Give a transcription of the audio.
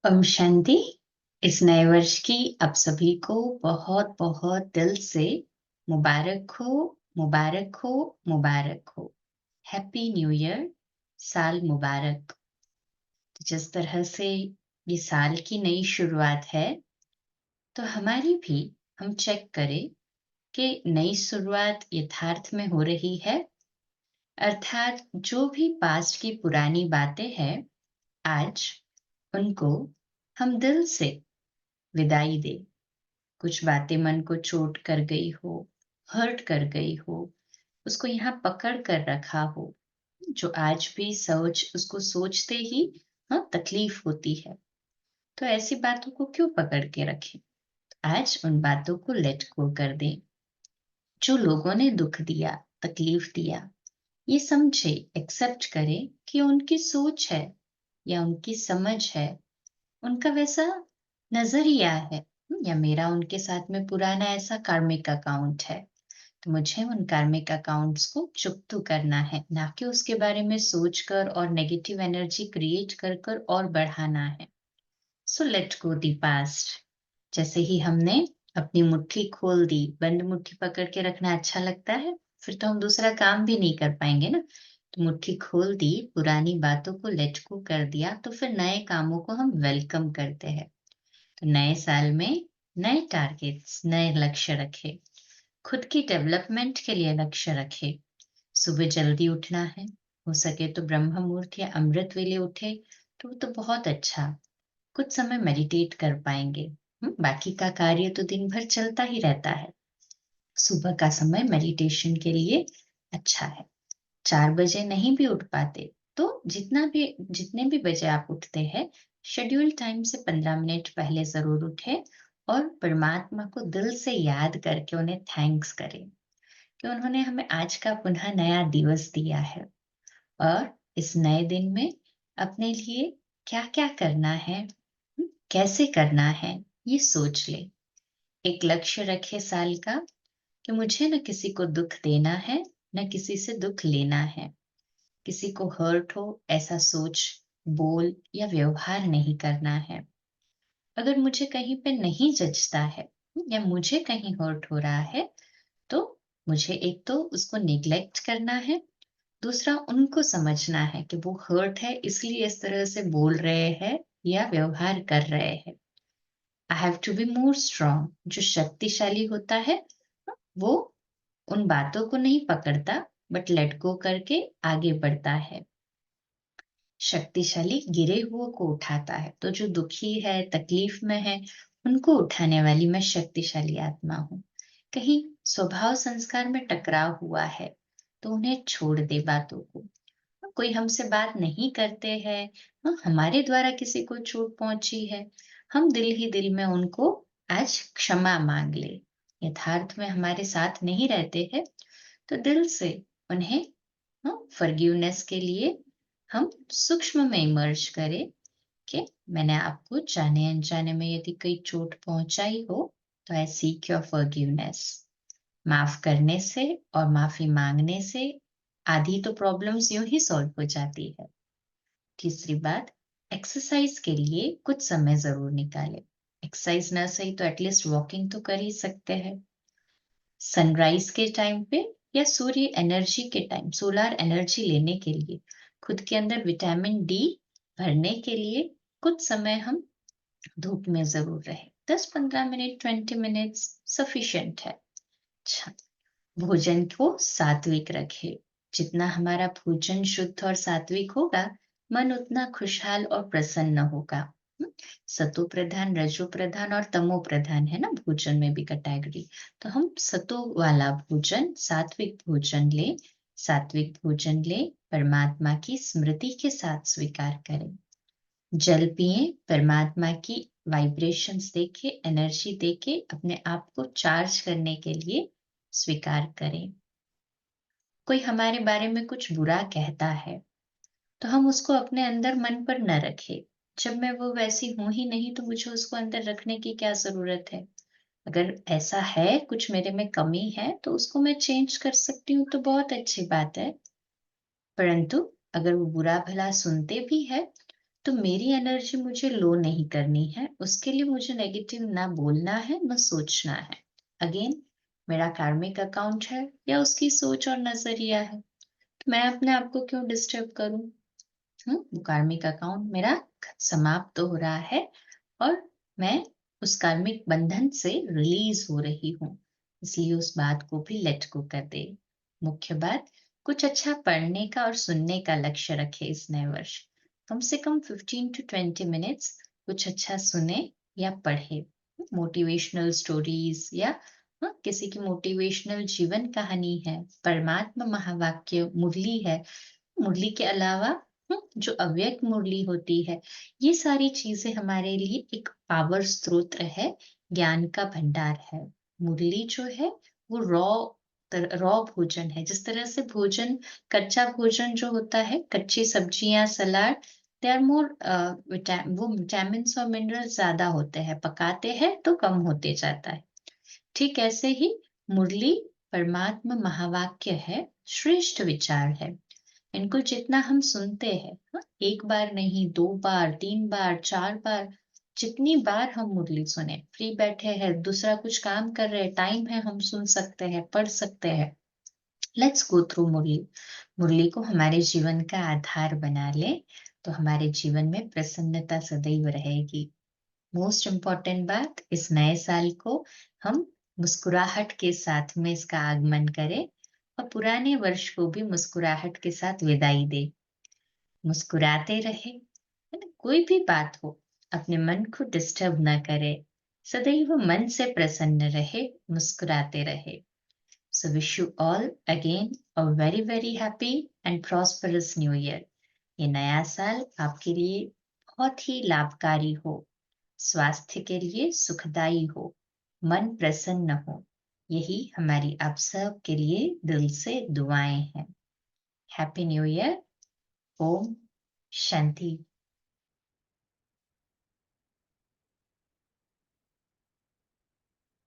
ओम शांति। इस नए वर्ष की आप सभी को बहुत बहुत दिल से मुबारक हो, मुबारक हो, मुबारक हो। हैप्पी न्यू ईयर, साल मुबारक। तो जिस तरह से ये साल की नई शुरुआत है, तो हमारी भी हम चेक करें कि नई शुरुआत यथार्थ में हो रही है। अर्थात जो भी पास्ट की पुरानी बातें हैं, आज उनको हम दिल से विदाई दे। कुछ बातें मन को चोट कर गई हो, हर्ट कर गई हो, उसको यहाँ पकड़ कर रखा हो, जो आज भी उसको सोचते ही तकलीफ होती है। तो ऐसी बातों को क्यों पकड़ के रखें? आज उन बातों को लेट गो कर दें। जो लोगों ने दुख दिया, तकलीफ दिया, ये समझे, एक्सेप्ट करें कि उनकी सोच है या उनकी समझ है, उनका वैसा नजरिया है, या मेरा उनके साथ में पुराना ऐसा कार्मिक अकाउंट है। तो मुझे उन कार्मिक अकाउंट्स को चुप करना है, ना कि उसके बारे में सोचकर और नेगेटिव एनर्जी क्रिएट कर कर और बढ़ाना है। So let go the past. जैसे ही हमने अपनी मुट्ठी खोल दी, बंद मुट्ठी पकड़ के रखना अच्छा लगता है, फिर तो हम दूसरा काम भी नहीं कर पाएंगे ना। तो मुट्ठी खोल दी, पुरानी बातों को लेट गो कर दिया, तो फिर नए कामों को हम वेलकम करते हैं। तो नए साल में नए टारगेट्स, नए लक्ष्य रखे, खुद की डेवलपमेंट के लिए लक्ष्य रखे। सुबह जल्दी उठना है, हो सके तो ब्रह्म मुहूर्त या अमृत वेले उठे तो बहुत अच्छा। कुछ समय मेडिटेट कर पाएंगे। बाकी का कार्य तो दिन भर चलता ही रहता है। सुबह का समय मेडिटेशन के लिए अच्छा है। 4 बजे नहीं भी उठ पाते तो जितने भी बजे आप उठते हैं, शेड्यूल टाइम से 15 मिनट पहले जरूर उठे और परमात्मा को दिल से याद करके उन्हें थैंक्स करें कि उन्होंने हमें आज का पुनः नया दिवस दिया है। और इस नए दिन में अपने लिए क्या क्या करना है, कैसे करना है, ये सोच ले। एक लक्ष्य रखे साल का कि मुझे न किसी को दुख देना है, न किसी से दुख लेना है। किसी को हर्ट हो ऐसा सोच, बोल या व्यवहार नहीं करना है। अगर मुझे कहीं पे नहीं जचता है या मुझे कहीं हर्ट हो रहा है, तो मुझे एक तो उसको निग्लेक्ट करना है, दूसरा उनको समझना है कि वो हर्ट है इसलिए इस तरह से बोल रहे हैं या व्यवहार कर रहे हैं। I have to be more strong. जो शक्तिशाली होता है वो उन बातों को नहीं पकड़ता, बट लेट गो करके आगे बढ़ता है। शक्तिशाली गिरे हुए को उठाता है। तो जो दुखी है, तकलीफ में है, उनको उठाने वाली मैं शक्तिशाली आत्मा हूँ। कहीं स्वभाव संस्कार में टकराव हुआ है तो उन्हें छोड़ दे बातों को। कोई हमसे बात नहीं करते हैं, हमारे द्वारा किसी को चोट पहुंची है, हम दिल ही दिल में उनको आज क्षमा मांग ले। यथार्थ में हमारे साथ नहीं रहते हैं तो दिल से उन्हें फॉरगिवनेस के लिए हम सूक्ष्म में इमर्ज करें कि मैंने आपको जाने अनजाने में यदि कोई चोट पहुंचाई हो तो आई सीक योर फॉरगिवनेस। माफ करने से और माफी मांगने से आधी तो प्रॉब्लम्स यूं ही सॉल्व हो जाती है। तीसरी बात, एक्सरसाइज के लिए कुछ समय जरूर निकालें। एक्सरसाइज ना सही तो एटलीस्ट वॉकिंग तो कर ही सकते हैं। सनराइज के टाइम पे या सूर्य एनर्जी के टाइम, सोलर एनर्जी लेने के लिए, खुद के अंदर विटामिन डी भरने के लिए कुछ समय हम धूप में जरूर रहे। 10-15 मिनट, 20 मिनट्स सफिशिएंट है। अच्छा, भोजन को सात्विक रखे। जितना हमारा भोजन शुद्ध और सात्विक होगा, मन उतना खुशहाल और प्रसन्न होगा। सतो प्रधान, रजो प्रधान और तमो प्रधान है ना भोजन में भी कैटेगरी। तो हम सतो वाला भोजन, सात्विक भोजन ले। सात्विक भोजन ले, परमात्मा की स्मृति के साथ स्वीकार करें। जल पिए, परमात्मा की वाइब्रेशंस देके, एनर्जी देके अपने आप को चार्ज करने के लिए स्वीकार करें। कोई हमारे बारे में कुछ बुरा कहता है तो हम उसको अपने अंदर मन पर न रखें। जब मैं वो वैसी हूं ही नहीं तो मुझे उसको अंदर रखने की क्या जरूरत है। अगर ऐसा है, कुछ मेरे में कमी है, तो उसको मैं चेंज कर सकती हूँ तो बहुत अच्छी बात है। परंतु अगर वो बुरा भला सुनते भी है तो मेरी एनर्जी मुझे लो नहीं करनी है, उसके लिए मुझे नेगेटिव ना बोलना है, ना सोचना है। अगेन, मेरा कार्मिक अकाउंट है या उसकी सोच और नजरिया है, तो मैं अपने आप को क्यों डिस्टर्ब करूं? वो कार्मिक अकाउंट मेरा समाप्त हो रहा है और मैं उस कार्मिक बंधन से रिलीज हो रही हूँ, इसलिए उस बात को भी लेट गो कर दे। मुख्य बात, कुछ अच्छा पढ़ने का और सुनने का लक्ष्य रखे इस नए वर्ष। कम से कम 15 to 20 मिनट्स कुछ अच्छा सुने या पढ़े। मोटिवेशनल स्टोरीज या किसी की मोटिवेशनल जीवन कहानी है, परमात्मा महावाक्य मुरली है, मुरली के अलावा जो अव्यक्त मुरली होती है, ये सारी चीजें हमारे लिए एक पावर स्रोत है, ज्ञान का भंडार है। मुरली जो है वो रॉ भोजन है। जिस तरह से भोजन, कच्चा भोजन जो होता है, कच्ची सब्जियां, सलाद, दे आर मोर वो विटामिन और मिनरल ज्यादा होते हैं, पकाते हैं तो कम होते जाता है। ठीक ऐसे ही मुरली परमात्मा महावाक्य है, श्रेष्ठ विचार है। इनको जितना हम सुनते हैं, एक बार नहीं, 2 बार, 3 बार, 4 बार, जितनी बार हम मुरली सुने, फ्री बैठे हैं, दूसरा कुछ काम कर रहे हैं, टाइम है, हम सुन सकते हैं, पढ़ सकते हैं। लेट्स गो थ्रू मुरली। मुरली को हमारे जीवन का आधार बना ले, तो हमारे जीवन में प्रसन्नता सदैव रहेगी। मोस्ट इम्पॉर्टेंट बात, इस नए साल को हम मुस्कुराहट के साथ में इसका आगमन करें और पुराने वर्ष को भी मुस्कुराहट के साथ विदाई दे। मुस्कुराते रहे, है ना? कोई भी बात हो, अपने मन को डिस्टर्ब ना करे, सदैव मन से प्रसन्न रहे, मुस्कुराते रहे। So wish you all again a very very happy and prosperous new year. ये नया साल आपके लिए बहुत ही लाभकारी हो, स्वास्थ्य के लिए सुखदाई हो, मन प्रसन्न हो। यही हमारी आप सब के लिए दिल से दुआएं हैं। Happy new year. ओम शांति।